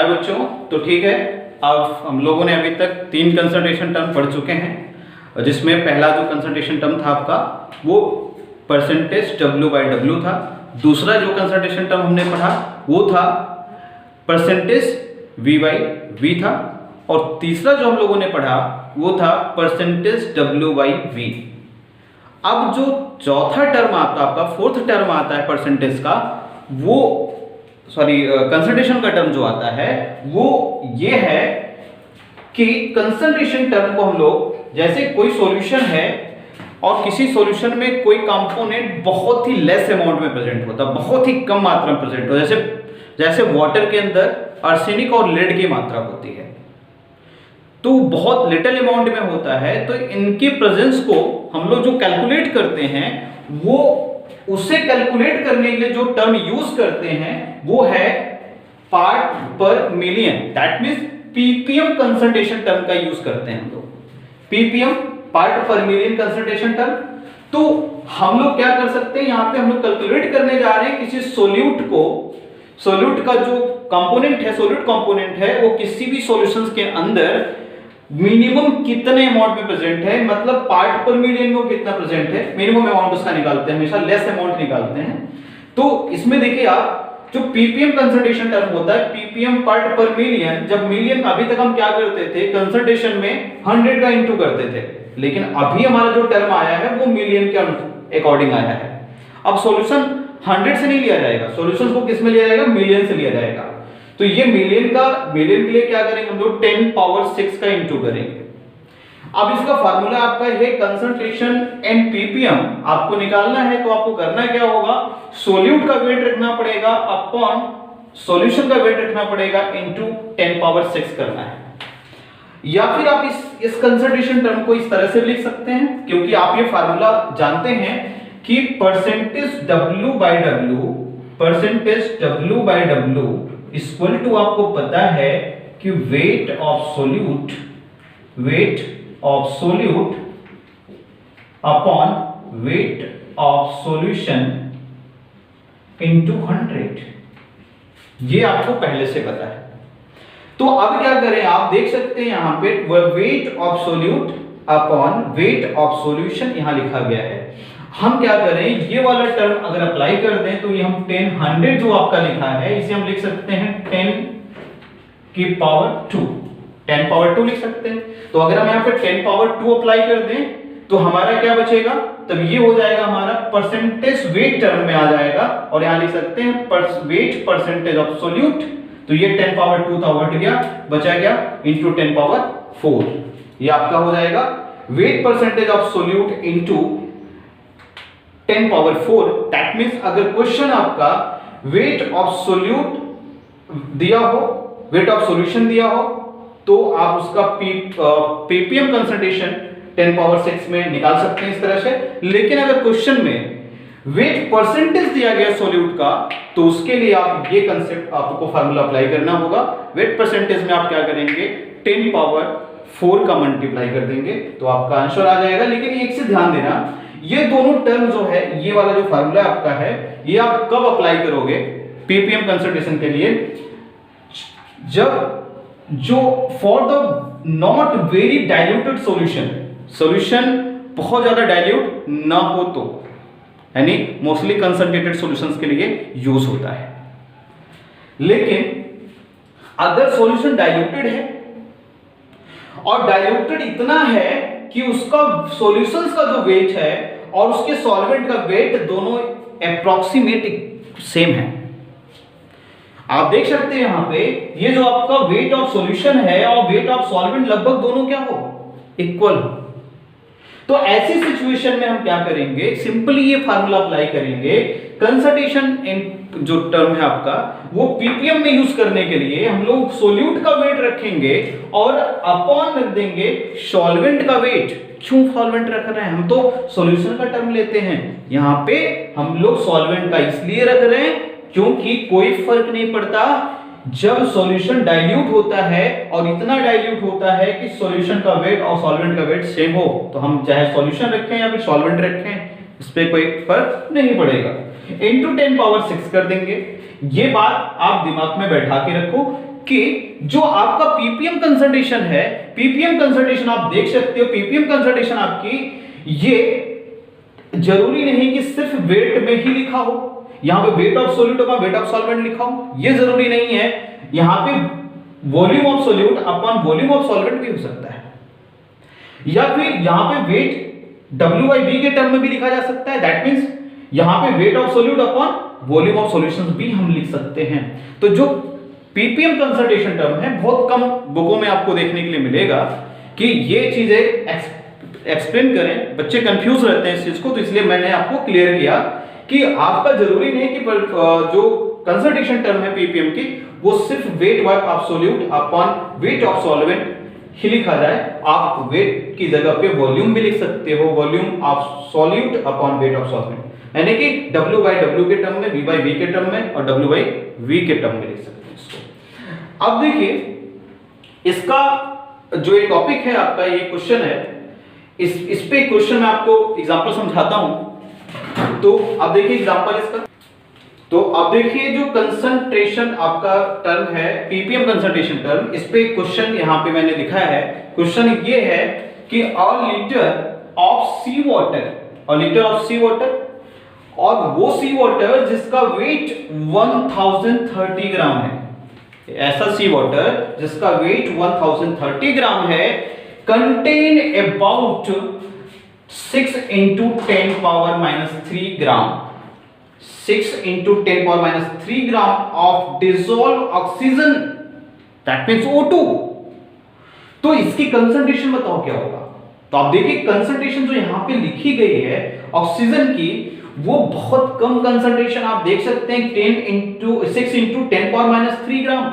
हाय बच्चों, तो ठीक है। अब हम लोगों ने अभी तक 3 कंसंट्रेशन टर्म पढ़ चुके हैं, जिसमें पहला जो कंसंट्रेशन टर्म था आपका वो परसेंटेज W/W था। दूसरा जो कंसंट्रेशन टर्म हमने पढ़ा वो था परसेंटेज V/V था, और तीसरा जो हम लोगों ने पढ़ा वो था परसेंटेज W/V। अब जो चौथा टर्म आता है आपका, फोर्थ टर्म आता है परसेंटेज का, वो कंसंट्रेशन का टर्म जो आता है वो ये है कि कंसंट्रेशन टर्म को हम लोग, जैसे कोई सॉल्यूशन है और किसी सॉल्यूशन में कोई कंपोनेंट बहुत ही लेस अमाउंट में प्रेजेंट होता है, बहुत ही कम मात्रा में प्रेजेंट होता है, जैसे वाटर के अंदर आर्सेनिक और लेड की मात्रा होती है, तो बहुत लिटिल अमाउंट में होता है, तो इनके प्रेजेंस को हम लोग जो कैलकुलेट करते हैं वो उसे कैलकुलेट करने के लिए जो टर्म यूज करते हैं वो है पार्ट पर million, that means ppm concentration term का यूज करते हैं हम लोग, पीपीएम पार्ट पर मिलियन कंसंट्रेशन टर्म। तो हम लोग क्या कर सकते हैं, यहां पे हम लोग कैलकुलेट करने जा रहे हैं किसी सोल्यूट का जो कंपोनेंट है, सोल्यूट कंपोनेंट है, वो किसी भी सॉल्यूशंस के अंदर मिनिमम कितने अमाउंट में प्रेजेंट है, मतलब पार्ट पर मिलियन में वो कितना प्रेजेंट है, मिनिमम अमाउंट उसका निकालते हैं, हमेशा लेस अमाउंट निकालते हैं। तो इसमें देखिए आप, जो पीपीएम कंसंट्रेशन टर्म होता है, पीपीएम पार्ट पर मिलियन, जब मिलियन अभी तक हम क्या करते थे कंसंट्रेशन में 100 का इनटू करते थे, लेकिन अभी हमारा जो टर्म आया है वो मिलियन के अकॉर्डिंग आया है। अब सॉल्यूशन 100 से नहीं लिया जाएगा, सॉल्यूशन को किस में लिया जाएगा, मिलियन से लिया जाएगा। तो ये मिलियन के लिए क्या करेंगे हम लोग, 10 पावर 6 का इनटू करेंगे। अब इसका फार्मूला आपका है कंसंट्रेशन एंड पीपीएम आपको निकालना है, तो आपको करना क्या होगा, सोल्यूट का वेट रखना पड़ेगा अपॉन सॉल्यूशन का वेट रखना पड़ेगा इनटू 10 पावर 6 करना है। या फिर आप इस कंसंट्रेशन टर्म को इस तरह से लिख सकते हैं, क्योंकि आप ये फार्मूला जानते हैं कि परसेंटेज W/W इक्वल टू, आपको पता है कि wait of solute upon weight of solution into 100, ये आपको पहले से पता है। तो अब क्या करें, आप देख सकते हैं यहां पे wait of solute upon weight of solution यहां लिखा गया है। हम क्या करें, ये वाला टर्म अगर अप्लाई कर दें तो ये हम 100 जो आपका लिखा है इसे हम लिख सकते हैं 10 की पावर 2, 10 पावर 2 लिख सकते हैं। तो अगर हम यहाँ पे 10 पावर 2 अप्लाई कर दें तो हमारा क्या बचेगा, तब ये हो जाएगा हमारा परसेंटेज वेट टर्म में आ जाएगा, और यहाँ लिख सकते हैं वेट परसेंटेज ऑफ सोल्यूट, तो ये 10 पावर 2 था, हट गया, बचा गया इनटू 10 पावर 4, ये आपका हो जाएगा wait percentage of solute into 10 power 4। That means अगर क्वेश्चन आपका वेट ऑफ सोल्यूट दिया हो, वेट ऑफ सॉल्यूशन दिया हो, तो आप उसका पीपीएम कंसंट्रेशन 10 पावर 6 में निकाल सकते हैं इस तरह से। लेकिन अगर क्वेश्चन में वेट परसेंटेज दिया गया सोल्यूट का, तो उसके लिए आप ये कंसेप्ट आपको फार्मूला अप्लाई करना होगा। वेट परसेंटेज में आप क्या करेंगे, 10 पावर 4 का मल्टीप्लाई कर देंगे तो आपका आंसर आ जाएगा। लेकिन एक से ध्यान देना, ये दोनों टर्म जो है, ये वाला जो फार्मूला आपका है, ये आप कब अप्लाई करोगे पीपीएम कंसंट्रेशन के लिए, जब जो for the not very diluted solution बहुत ज्यादा डाइल्यूट ना हो, तो यानी मोस्टली कंसंट्रेटेड सॉल्यूशंस के लिए यूज होता है। लेकिन अगर सॉल्यूशन डाइल्यूटेड है और डाइल्यूटेड इतना है कि उसका सॉल्यूशंस का जो वेट है और उसके सॉल्वेंट का वेट दोनों अप्रॉक्सीमेट सेम है, आप देख सकते हैं यहां पे ये जो आपका वेट ऑफ सॉल्यूशन है और वेट ऑफ सॉल्वेंट लगभग दोनों क्या हो, इक्वल हो। तो ऐसी सिचुएशन में हम क्या करेंगे, सिंपली ये फार्मूला अप्लाई करेंगे। कंसंट्रेशन जो टर्म है आपका वो पीपीएम में यूज करने के लिए हम लोग सोल्यूट का वेट रखेंगे और अपॉन रख देंगे सॉल्वेंट का वेट। क्यों सॉल्वेंट रख रहे हैं, हम तो सॉल्यूशन का टर्म लेते हैं, यहां पे हम लोग सॉल्वेंट का इसलिए रख रहे हैं क्योंकि कोई फर्क नहीं पड़ता जब सॉल्यूशन डाइल्यूट होता है और इतना डाइल्यूट होता है कि सॉल्यूशन का वेट और सॉल्वेंट का वेट सेम हो, तो हम चाहे सॉल्यूशन रखें या फिर सॉल्वेंट रखें, इस पे कोई फर्क नहीं पड़ेगा। इनटू 10 पावर 6 कर देंगे। ये बात आप दिमाग में बैठा के रखो कि जो आपका पीपीएम कंसंट्रेशन है, पीपीएम कंसंट्रेशन आप देख सकते हो, पीपीएम कंसंट्रेशन आपकी ये जरूरी नहीं कि सिर्फ वेट में ही लिखा हो, यहां पे wait of solute upon weight of solvent लिखा हो, ये जरूरी नहीं है। यहां पे volume of solute upon volume of solvent भी हो सकता है, या फिर यहां पे वेट W/V के टर्म में भी लिखा जा सकता है। दैट मींस यहां पे wait of solute upon volume of solutions भी हम लिख सकते हैं। तो जो पीपीएम कंसंट्रेशन टर्म है, बहुत कम बुकों में आपको देखने के लिए मिलेगा कि ये चीजें एक्सप्लेन करें, बच्चे कंफ्यूज रहते हैं इस चीज को, तो इसलिए मैंने आपको क्लियर किया कि आपका जरूरी नहीं कि जो कंसंट्रेशन टर्म है पीपीएम की वो सिर्फ weight of solute upon weight of solvent ही लिखा जाए, आप वेट की जगह पे वॉल्यूम भी लिख सकते हो, volume of solute upon weight of solvent, यानी कि W/W के टर्म में, V/V के टर्म में और W/V के टर्म में लिख सकते हैं इसको। अब देखिए इसका जो ये टॉपिक है आपका, ये क्वेश्चन है, इस पे क्वेश्चन मैं आपको एग्जांपल समझाता हूं। तो अब देखिए एग्जांपल इसका, तो अब देखिए जो कंसंट्रेशन आपका टर्म है, पीपीएम कंसंट्रेशन टर्म, इस पे क्वेश्चन यहां पे मैंने दिखाया है। क्वेश्चन ये है कि a litre of sea water, a litre of sea water, और वो सी वाटर जिसका वेट 1030 ग्राम है, ऐसा सी वाटर जिसका वेट 1030 ग्राम है, contain about 6 × 10⁻³ gram, 6 × 10⁻³ gram of dissolve oxygen, that means O2। तो इसकी कंसंट्रेशन बताओ क्या होगा। तो आप देखिए कंसंट्रेशन जो यहां पे लिखी गई है ऑक्सीजन की, वो बहुत कम कंसंट्रेशन आप देख सकते हैं, 6 × 10⁻³ ग्राम,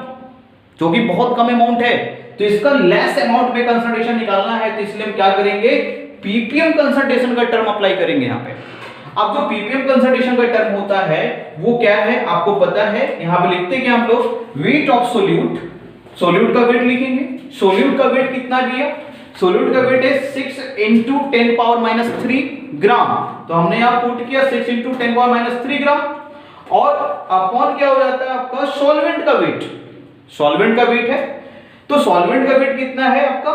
जो कि बहुत कम अमाउंट है। तो इसका लेस अमाउंट में कंसंट्रेशन निकालना है, तो इसलिए हम क्या करेंगे, पीपीएम कंसंट्रेशन का टर्म अप्लाई करेंगे यहां पे। अब जो पीपीएम कंसंट्रेशन का टर्म होता है वो क्या है आपको पता है, यहां पे लिखते हैं कि हम लोग वेट ऑफ सोल्यूट, सोल्यूट का वेट लिखेंगे, सोल्यूट का वेट कितना दिया, सोल्यूट का वेट है 6 × 10⁻³ ग्राम, तो हमने यहां पुट किया 6 × 10⁻³ ग्राम, और अपॉन क्या हो जाता है आपका सॉल्वेंट का वेट, सॉल्वेंट का वेट है, तो सॉल्वेंट का वेट कितना है आपका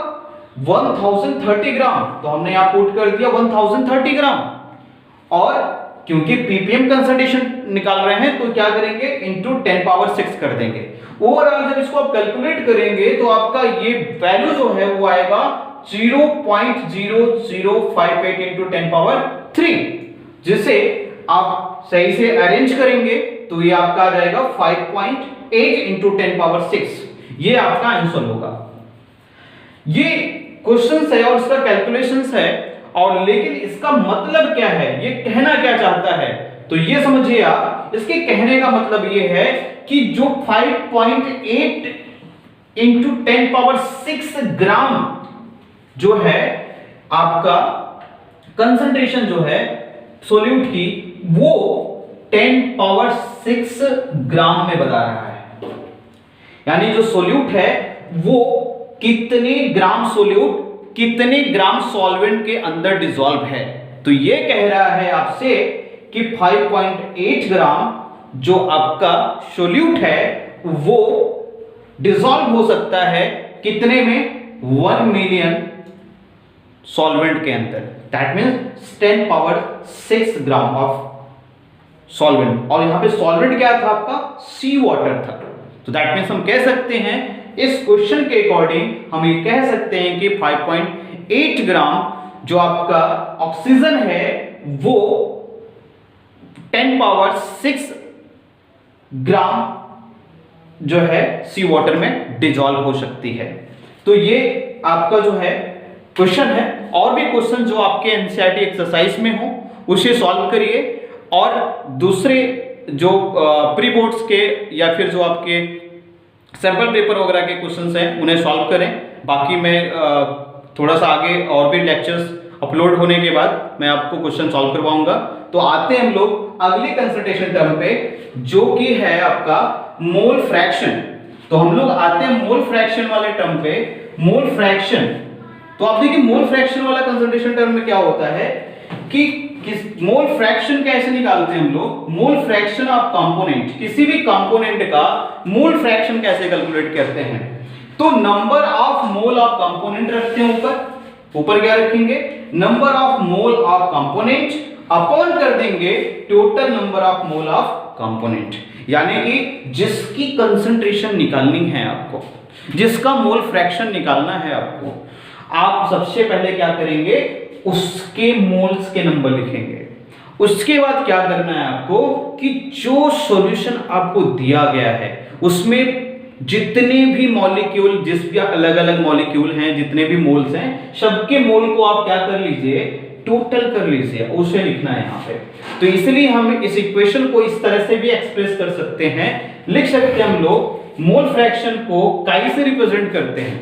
1030 ग्राम, तो हमने यहां पुट कर दिया 1030 ग्राम, और क्योंकि पीपीएम कंसंट्रेशन निकाल रहे हैं तो क्या करेंगे इनटू 10⁻6 कर देंगे। ओवरऑल जब इसको आप कैलकुलेट करेंगे तो आपका ये वैल्यू जो है वो आएगा 0.0058 × 10⁻3, जिसे आप सही से अरेंज करेंगे तो ये आपका आ जाएगा 5.8 × 10⁻6, ये आपका आंसर होगा। ये क्वेश्चंस है और इसका कैलकुलेशंस है, और लेकिन इसका मतलब क्या है, ये कहना क्या चाहता है, तो ये समझिए आप, इसके कहने का मतलब ये है कि जो 5.8 × 10⁻6 ग्राम जो है आपका कंसंट्रेशन जो है सोल्यूट की, वो 10⁻6 ग्राम में बता रहा है, यानी जो सोल्यूट है वो कितने ग्राम सोल्यूट कितने ग्राम सॉल्वेंट के अंदर डिसॉल्व है। तो ये कह रहा है आपसे कि 5.8 ग्राम जो आपका सोल्यूट है वो डिसॉल्व हो सकता है कितने में, 1 मिलियन सॉल्वेंट के अंदर, that means 10⁻6 gram of solvent, और यहां पे सॉल्वेंट क्या था आपका, सी वाटर था। तो दैट मींस हम कह सकते हैं इस क्वेश्चन के अकॉर्डिंग हम ये कह सकते हैं कि 5.8 ग्राम जो आपका ऑक्सीजन है वो 10⁻6 ग्राम जो है सी वाटर में डिसॉल्व हो सकती है। तो ये आपका जो है क्वेश्चन है, और भी क्वेश्चन जो आपके एनसीईआरटी एक्सरसाइज में हो उसे सॉल्व करिए, और दूसरे जो प्री बोर्ड्स के या फिर जो आपके सैंपल पेपर वगैरह के क्वेश्चंस हैं उन्हें सॉल्व करें। बाकी मैं थोड़ा सा आगे और भी लेक्चर्स अपलोड होने के बाद मैं आपको क्वेश्चन सॉल्व करवाऊंगा। तो आते हैं हम लोग अगले कंसंट्रेशन टर्म पे, जो कि है आपका मोल फ्रैक्शन। तो हम लोग आते हैं मोल फ्रैक्शन वाले टर्म पे। मोल फ्रैक्शन, तो आप देखिए मोल फ्रैक्शन वाला कंसंट्रेशन टर्म में क्या होता है कि मोल फ्रैक्शन कैसे निकालते हैं हम लोग, मोल फ्रैक्शन ऑफ कंपोनेंट, किसी भी कंपोनेंट का मोल फ्रैक्शन कैसे कैलकुलेट करते हैं। तो number of mole of component रखते हैं ऊपर क्या रखेंगे, number of mole of component upon कर देंगे total number of mole of component, यानी कि जिसकी कंसंट्रेशन निकालनी है आपको, जिसका मोल फ्रैक्शन निकालना है आपको, आप सबसे पहले क्या करेंगे, उसके मोल्स के नंबर लिखेंगे। उसके बाद क्या करना है आपको कि जो सॉल्यूशन आपको दिया गया है उसमें जितने भी मॉलिक्यूल, जिस भी अलग अलग मॉलिक्यूल हैं, जितने भी मोल्स हैं, सबके मोल को आप क्या कर लीजिए, टोटल कर लीजिए, उसे लिखना है यहाँ पे। तो इसलिए हम इस इक्वेशन को इस तरह से भी एक्सप्रेस कर सकते हैं, लिख सकते हैं हम लोग मोल फ्रैक्शन को काई से रिप्रेजेंट करते हैं,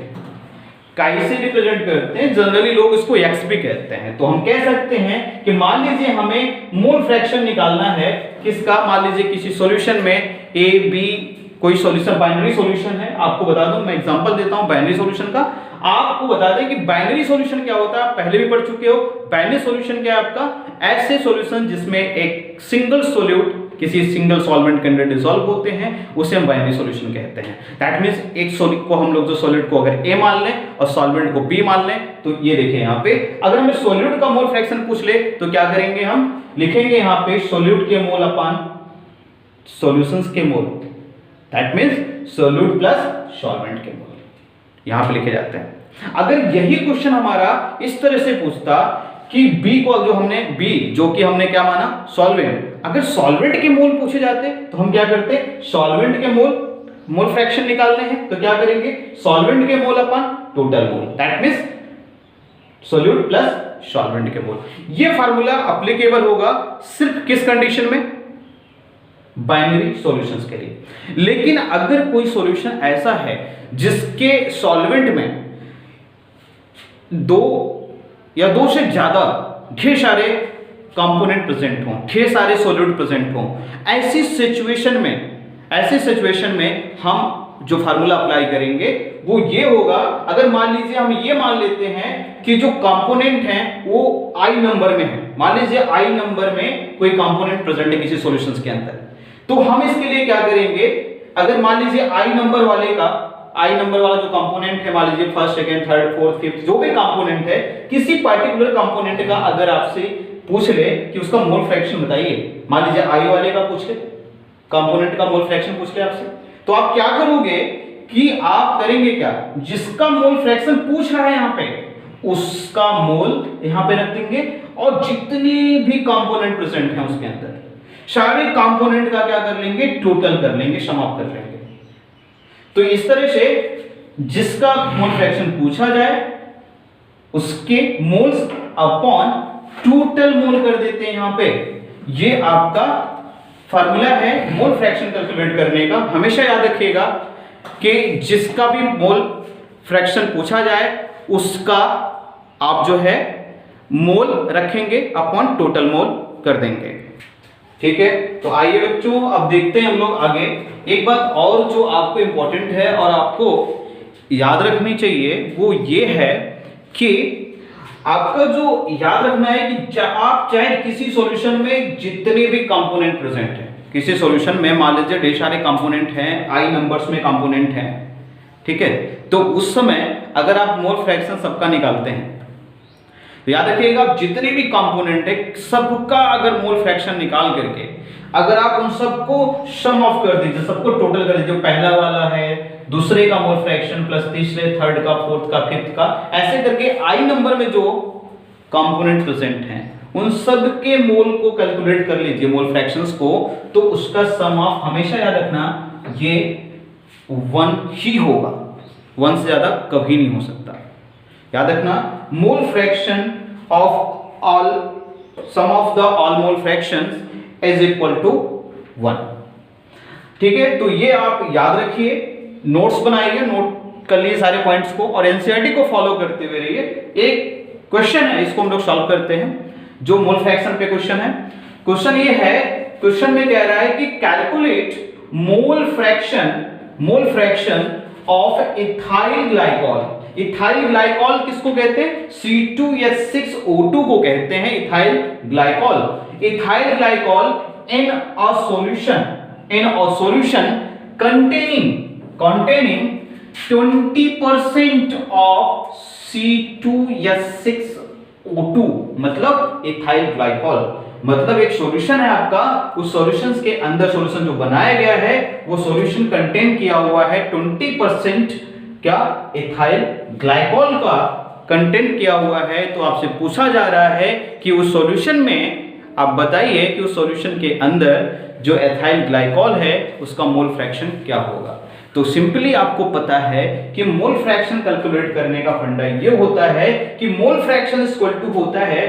काई से रिप्रेजेंट करते हैं, जनरली लोग इसको एक्स भी कहते हैं। तो हम कह सकते हैं कि मान लीजिए हमें मोल फ्रैक्शन निकालना है किसका, मान लीजिए किसी सॉल्यूशन में ए बी कोई सॉल्यूशन बाइनरी सॉल्यूशन है, आपको बता दूं, मैं एग्जांपल देता हूं बाइनरी सॉल्यूशन का। आपको बता दें कि बाइनरी सॉल्यूशन क्या होता है, आप पहले भी पढ़ चुके हो। बाइनरी सॉल्यूशन क्या है आपका, ऐसे सॉल्यूशन जिसमें एक सिंगल सॉल्यूट किसी सिंगल सॉल्वेंट के अंदर डिसॉल्व होते हैं, उसे हम बाइनरी सॉल्यूशन कहते हैं। दैट मींस एक सॉलिड को हम लोग जो सॉलिड को अगर ए मान लें और सॉल्वेंट को बी मान लें, तो ये देखिए यहाँ पे अगर हमें सॉल्यूट का मोल फ्रैक्शन पूछ ले तो क्या करेंगे, हम लिखेंगे यहाँ पे सॉल्यूट के मोल अपॉन सॉल्यूशंस के mole, that means solute plus solvent के मोल यहां पे लिखे जाते हैं। अगर यही क्वेश्चन हमारा इस तरह से पूछता कि B को जो हमने B जो कि हमने क्या माना सॉल्वेंट, अगर सॉल्वेंट के मोल पूछे जाते तो हम क्या करते, सॉल्वेंट के मोल फ्रैक्शन निकालने हैं तो क्या करेंगे, सॉल्वेंट के mole upon total mole, that means solute plus solvent के मोल। ये फार्मूला एप्लीकेबल होगा सिर्फ किस कंडीशन में, बाइनरी सॉल्यूशंस के लिए। लेकिन अगर कोई सॉल्यूशन ऐसा है जिसके सॉल्वेंट में दो या दो से ज्यादा ढेर सारे कंपोनेंट प्रेजेंट हों, ढेर सारे सॉल्यूट प्रेजेंट हों, ऐसी सिचुएशन में हम जो फार्मूला अप्लाई करेंगे वो ये होगा, अगर मान लीजिए हम ये मान लेते हैं कि जो कंपोनेंट हैं वो आई नंबर में है, मान लीजिए आई नंबर में कोई कंपोनेंट प्रेजेंट है किसी सॉल्यूशंस के अंदर, तो हम इसके लिए क्या करेंगे, अगर मान लीजिए आई नंबर वाला जो कंपोनेंट है, मान लीजिए first second third fourth fifth जो भी कंपोनेंट है, किसी पर्टिकुलर कंपोनेंट का अगर आपसे पूछ ले कि उसका मोल फ्रैक्शन बताइए, मान लीजिए आई वाले का पूछ ले, कंपोनेंट का मोल फ्रैक्शन पूछ ले आपसे, तो आप क्या करोगे कि आप करेंगे क्या, जिसका मोल फ्रैक्शन पूछ रहा है यहाँ पे उसका मोल यहाँ पे रख देंगे और जितने भी कंपोनेंट प्रेजेंट हैं उसके अंदर सारे कंपोनेंट का क्या कर लेंगे, टोटल कर लेंगे, समाप्त कर लेंगे। तो इस तरह से जिसका मोल फ्रैक्शन पूछा जाए उसके मोल्स अपॉन टोटल मोल कर देते हैं यहां पे। ये आपका फार्मूला है मोल फ्रैक्शन कैलकुलेट करने का। हमेशा याद रखिएगा कि जिसका भी मोल फ्रैक्शन पूछा जाए उसका आप जो है मोल रखेंगे अपॉन टोटल मोल कर देंगे, ठीक है। तो आइए बच्चों अब देखते हैं हम लोग आगे। एक बात और जो आपको इंपॉर्टेंट है और आपको याद रखनी चाहिए वो ये है कि आपका जो याद रखना है कि आप चाहे किसी सॉल्यूशन में जितने भी कंपोनेंट प्रेजेंट हैं, किसी सॉल्यूशन में मान लीजिए ढेर सारे कंपोनेंट हैं, आई नंबर्स में कंपोनेंट हैं, ठीक है, तो उस समय अगर आप मोल फ्रैक्शन सबका निकालते हैं तो याद रखिएगा जितने भी कंपोनेंट है सबका अगर मोल फ्रैक्शन निकाल करके अगर आप उन सबको सम ऑफ कर दीजिए, सबको टोटल कर दीजिए, पहला वाला है दूसरे का मोल फ्रैक्शन प्लस तीसरे थर्ड का फोर्थ का फिफ्थ का, ऐसे करके आई नंबर में जो कंपोनेंट प्रेजेंट हैं उन सब के मोल को कैलकुलेट कर लीजिए, मोल फ्रैक्शंस को, तो उसका सम ऑफ हमेशा याद रखना ये 1 ही होगा, 1 से ज्यादा कभी नहीं हो सकता। याद रखना mole fraction of all sum of the all mole fractions is equal to 1, ठीक है। तो ये आप याद रखिए, नोट्स बनाइए, नोट कर लिए सारे पॉइंट्स को और एनसीईआरटी को फॉलो करते हुए रहिए। एक क्वेश्चन है इसको हम लोग सॉल्व करते हैं जो मोल फ्रैक्शन पे क्वेश्चन है। क्वेश्चन ये है, क्वेश्चन में कह रहा है कि calculate mole fraction of ethyl glycol. Ethyl glycol किसको कहते हैं? C2H6O2 को कहते हैं ethyl glycol. Ethyl glycol in a solution containing 20% of C2H6O2 मतलब इथाइल ग्लाइकॉल, मतलब एक सॉल्यूशन है आपका, उस सॉल्यूशंस के अंदर सॉल्यूशन जो बनाया गया है वो सॉल्यूशन कंटेन किया हुआ है 20% क्या इथाइल ग्लाइकॉल का कंटेंट किया हुआ है। तो आपसे पूछा जा रहा है कि उस सॉल्यूशन में आप बताइए कि उस सॉल्यूशन के अंदर जो एथाइल ग्लाइकॉल है उसका मोल फ्रैक्शन क्या होगा। तो सिंपली आपको पता है कि मोल फ्रैक्शन कैलकुलेट करने का फंडा ये होता है कि मोल फ्रैक्शन इक्वल टू होता है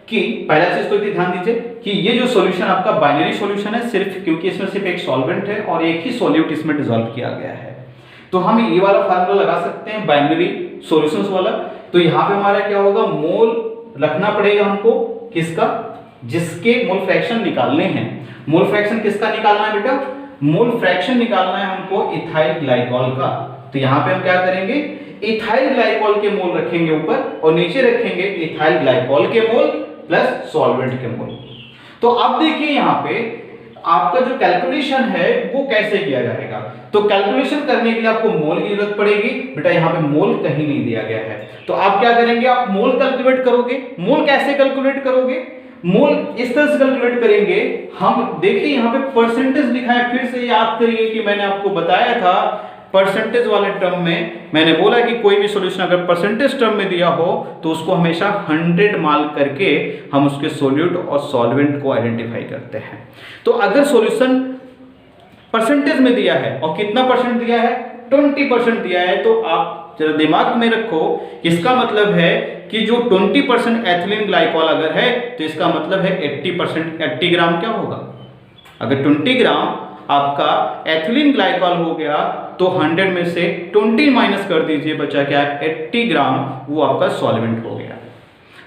कि पहला चीज तो ध्यान दीजिए कि ये जो सॉल्यूशन आपका बाइनरी सॉल्यूशन है, सिर्फ क्योंकि इसमें सिर्फ एक सॉल्वेंट है और एक ही सॉल्यूट इसमें डिसॉल्व किया गया है, तो हम ये वाला फार्मूला लगा सकते हैं बाइनरी सॉल्यूशंस वाला। तो यहाँ पे हमारा क्या होगा, मोल रखना पड़ेगा हमको किसका, जिसके मोल फ्रैक्शन निकालने हैं। मोल फ्रैक्शन किसका निकालना है बेटा? मोल फ्रैक्शन निकालना है हमको इथाइल ग्लाइकॉल का। तो यहाँ पे हम क्या करेंगे, इथाइल ग्लाइकॉल के मोल रखेंगे ऊपर और नीचे रखेंगे इथाइल ग्लाइकॉल के मोल प्लस सॉल्वेंट के मोल। तो अब देखिए यहाँ पे आपका जो कैलकुलेशन है वो कैसे किया जाएगा। तो कैलकुलेशन करने के लिए आपको मोल की जरूरत पड़ेगी। बेटा यहाँ पे मोल कहीं नहीं दिया गया है, तो आप क्या करेंगे, आप मोल कैलकुलेट करोगे। मोल कैसे कैलकुलेट करोगे? मोल इस तरह से कैलकुलेट करेंगे हम। देखिए यहाँ पे परसेंटेज लिखा है, फिर से याद करिए कि मैंने आपको बताया था परसेंटेज वाले टर्म में मैंने बोला कि कोई भी सॉल्यूशन अगर परसेंटेज टर्म में दिया हो तो उसको हमेशा 100 मार्क करके हम उसके सॉल्यूट और सॉल्वेंट को आइडेंटिफाई करते हैं। तो अगर सॉल्यूशन परसेंटेज में दिया है और कितना परसेंट दिया है, 20% दिया है, तो आप जरा दिमाग में रखो, इसका मतलब है कि जो 20% एथिलीन ग्लाइकॉल अगर है तो इसका मतलब है 80 ग्राम क्या होगा। अगर 20 ग्राम आपका एथिलीन ग्लाइकॉल हो गया तो 100 में से 20 माइनस कर दीजिए, बचा क्या है 80 ग्राम, वो आपका सॉल्वेंट हो गया।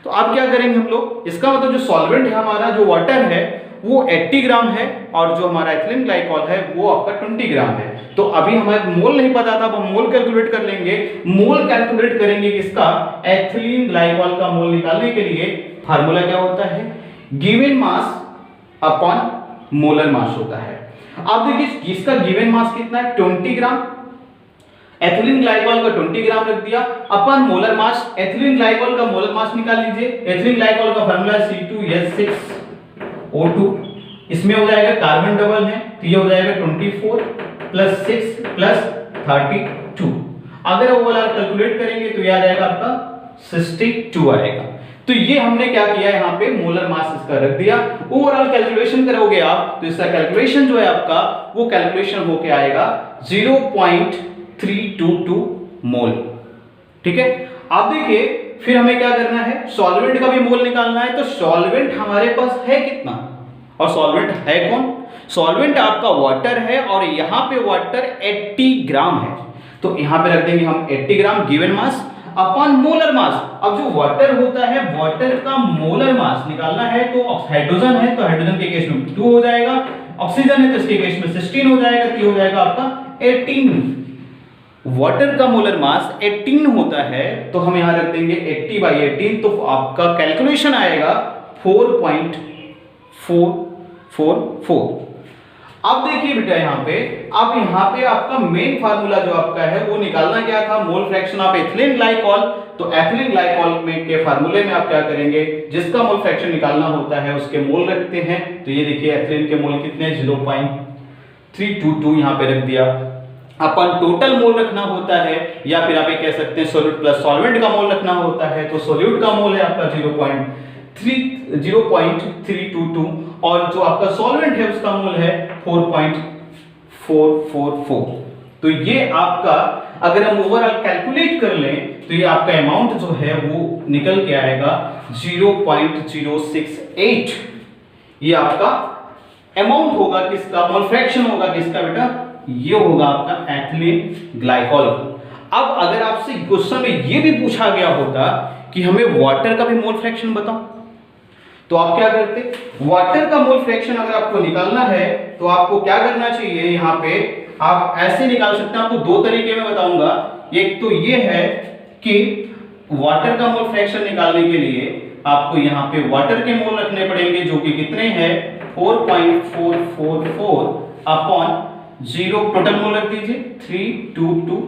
तो अब क्या करेंगे हम लोग, इसका मतलब जो सॉल्वेंट है हमारा, जो वाटर है वो 80 ग्राम है और जो हमारा एथिलीन ग्लाइकॉल है वो आपका 20 ग्राम है। तो अभी हमें मोल नहीं पता था, अब हम मोल कैलकुलेट कर लेंगे। मोल कैलकुलेट करेंगे किसका, एथिलीन ग्लाइकॉल का मोल निकालने के लिए फार्मूला क्या होता है, गिवन मास अपॉन मोलर मास होता है। अब देखिए इसका गिवन मास कितना है, 20 ग्राम। एथिलीन ग्लाइकॉल का 20 ग्राम रख दिया अपन मोलर मास। एथिलीन ग्लाइकॉल का मोलर मास निकाल लीजिए। एथिलीन ग्लाइकॉल का फार्मूला है C2H6O2। इसमें हो जाएगा कार्बन डबल है तो ये हो जाएगा 24 प्लस 6 प्लस 32। अगर वो वाला कैलकुलेट करेंगे तो ये आ जाएगा आपका 62 आएगा। तो ये हमने क्या किया, यहाँ पे मोलर मास इसका रख दिया। ओवरऑल कैलकुलेशन करोगे आप तो इसका कैलकुलेशन जो है आपका वो कैलकुलेशन होके आएगा 0.322 मोल। ठीक है, अब देखिए फिर हमें क्या करना है, सॉल्वेंट का भी मोल निकालना है। तो सॉल्वेंट हमारे पास है कितना, और सॉल्वेंट है कौन, सॉल्वेंट आपका वाटर है और यहाँ पे वाटर 80 ग्राम है। तो यहाँ पे रख देंगे हम 80 gram given mass upon molar mass. अब जो वाटर होता है, वाटर का मोलर मास निकालना है तो हाइड्रोजन है तो हाइड्रोजन के केस में 2 हो जाएगा, ऑक्सीजन है तो इसके केस में 16 हो जाएगा, तो ये हो जाएगा आपका 18। वाटर का मोलर मास 18 होता है तो हम यहां रख देंगे 80/18, तो आपका कैलकुलेशन आएगा 4.444। अब देखिए बेटा यहाँ पे, अब यहाँ पे आपका मेन फार्मूला जो आपका है वो निकालना क्या था, मोल फ्रैक्शन ऑफ एथिलीन ग्लाइकॉल। तो एथिलीन ग्लाइकॉल में के फार्मूले में आप क्या करेंगे, जिसका मोल फ्रैक्शन निकालना होता है उसके मोल रखते हैं। तो ये देखिए एथिलीन के मोल कितने, 0.322 यहाँ पे रख दिया। अपन टोटल मोल रखना होता है या फिर आप ये कह सकते हैं सोल्यूट प्लस सॉल्वेंट का मोल रखना होता है। तो सोल्यूट का मोल है आपका 0.322 और जो आपका सॉल्वेंट है उसका मोल है 4.444। तो ये आपका अगर हम ओवरऑल कैलकुलेट कर लें तो ये आपका अमाउंट जो है वो निकल के आएगा 0.068। ये आपका अमाउंट होगा किसका, मोल फ्रैक्शन होगा किसका बेटा, ये होगा आपका एथिलीन ग्लाइकॉल। अब अगर आपसे क्वेश्चन में ये भी पूछा गया होता कि हमें वाटर का भी मोल फ्रैक्शन बताओ, तो आप क्या करते, वाटर का मोल फ्रैक्शन अगर आपको निकालना है तो आपको क्या करना चाहिए, यहाँ पे आप ऐसे निकाल सकते हैं, आपको दो तरीके में बताऊंगा। एक तो ये है कि वाटर का मोल फ्रैक्शन निकालने के लिए आपको यहाँ पे वाटर के मोल रखने पड़ेंगे, जो कि कितने हैं 4.444 अपॉन 0 टोटल मोल रख दीजिए 322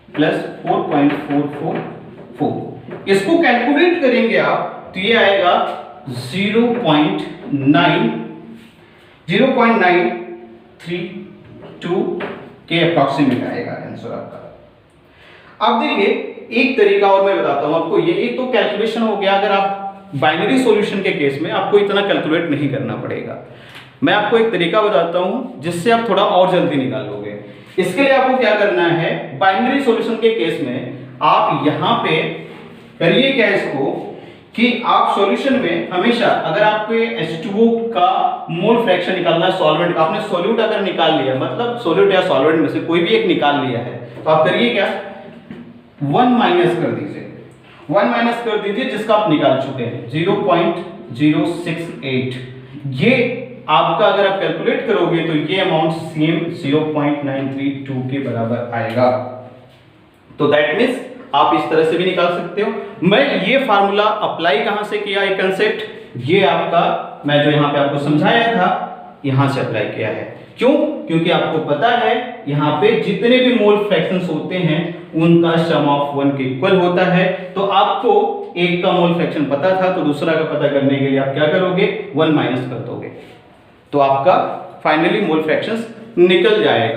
प्लस 4.444। इसको कैलकुलेट करेंगे आप तो ये आएगा 0.932 के अप्रॉक्सीमेट आएगा आंसर आपका। अब देखिए एक तरीका और मैं बताता हूं आपको। ये एक तो कैलकुलेशन हो गया, अगर आप बाइनरी सॉल्यूशन के केस में आपको इतना कैलकुलेट नहीं करना पड़ेगा। मैं आपको एक तरीका बताता हूं जिससे आप थोड़ा और जल्दी निकाल लोगे। इसके लिए आपको क्या करना है, बाइनरी सॉल्यूशन के केस में आप यहां पे करिए क्या इसको कि आप सॉल्यूशन में हमेशा अगर आपको H2O का मोल फ्रैक्शन निकालना है सॉल्वेंट का, आपने सॉल्यूट अगर निकाल लिया, मतलब सॉल्यूट या सॉल्वेंट में से कोई भी एक निकाल लिया है, तो आप करिए क्या 1 माइनस कर दीजिए, 1 माइनस कर दीजिए जिसका आप निकाल चुके हैं 0.068। ये आपका अगर आप कैलकुलेट करोगे तो ये अमाउंट सेम 0.932 के बराबर आएगा। तो दैट मीन्स आप इस तरह से भी निकाल सकते हो। मैं ये फार्मूला अप्लाई कहां से किया, एक कंसेप्ट ये आपका मैं जो यहां पे आपको समझाया था यहां से अप्लाई किया है। क्यों? क्योंकि आपको पता है यहां पे जितने भी मोल फ्रैक्शंस होते हैं उनका सम ऑफ 1 के इक्वल होता है। तो आपको एक का मोल फ्रैक्शन पता था तो दूसरा का पता करने के लिए आप क्या करोगे 1 माइनस कर दोगे, तो आपका फाइनली मोल फ्रैक्शंस निकल जाएगा।